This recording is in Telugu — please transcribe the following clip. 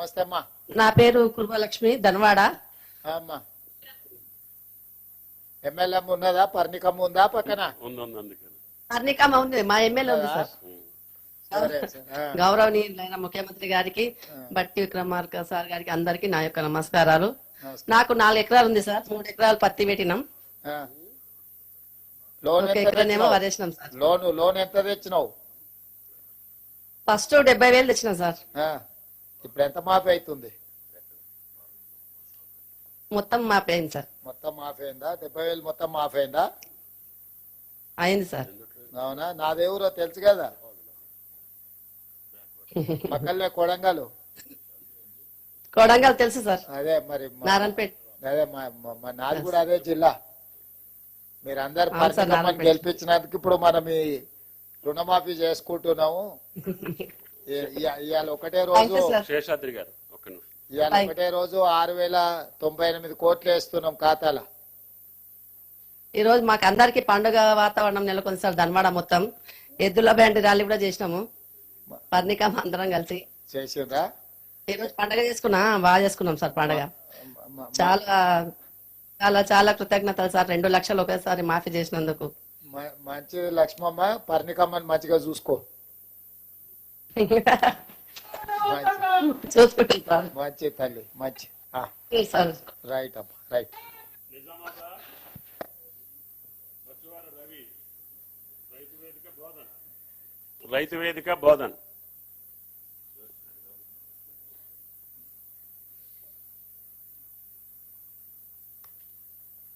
నమస్తే అమ్మా. నా పేరు కుర్మలక్ష్మి ధన్వాడ. అమ్మా ఎమ్మెల్యే ఉన్నదా? పర్ణికమ్మ ఉందా పక్కన? పర్ణికమ్మ ఉంది, మా ఎమ్మెల్యే ఉంది సార్. సరే సరే. గౌరవనీయులైన ముఖ్యమంత్రి గారికి, బట్టి విక్రమార్క సార్ గారికి అందరికి నా యొక్క నమస్కారాలు. నాకు 4 ఎకరాలు ఉంది సార్. 3 ఎకరాలు పత్తి పెట్టినాం, లోన్ 1 ఎకరానేమో వరేసినాం సార్. లోన్ ఎంత తెచ్చినావు? ఫస్ట్ 70,000 తెచ్చినాం సార్. ఇప్పుడు ఎంత మాఫీ అవుతుంది? మొత్తం మాఫీ అయింది సార్. మొత్తం మాఫీ అయిందా? 70,000 మొత్తం మాఫీ అయిందా? అయింది సార్. అవునా? నాదేవురో తెలుసు కదా, పక్కనే కొడంగల్. కొడంగల్ తెలుసు సార్. అదే మరి నారాయణపేట. అదే నాది కూడా అదే జిల్లా. మీరందరు పర్ణికమ్మని గెలిపించినందుకు ఇప్పుడు మనం ఈ రుణమాఫీ చేసుకుంటున్నాము. ఇవాళ ఒకటే రోజు శేషాద్రి గారు, ఇవాళ ఒకటే రోజు 6,098 కోట్లు వేస్తున్నాం ఖాతాలో. ఈ రోజు మాకు అందరికి పండుగ వాతావరణం నెలకొంది సార్. ధన్వాడ మొత్తం ఎద్దుల బ్యాండ్ ర్యాలీ కూడా చేసినాము, పర్ణికమ్మ అందరం కలిసి చేసిండ్రా. ఈ రోజు పండుగ చేసుకున్నా, బాగా చేసుకున్నాం సార్ పండుగ. చాలా చాలా చాలా కృతజ్ఞతలు సార్. 2 లక్షలు ఒకేసారి మాఫీ చేసినందుకు. మంచిది లక్ష్మమ్మ, పర్ణికమ్మని మంచిగా చూసుకో. చూసుకుంటాం మంచి తల్లి, మంచి. సార్. రైట్ అమ్మా, రైట్. రైతు వేదిక బోధన్.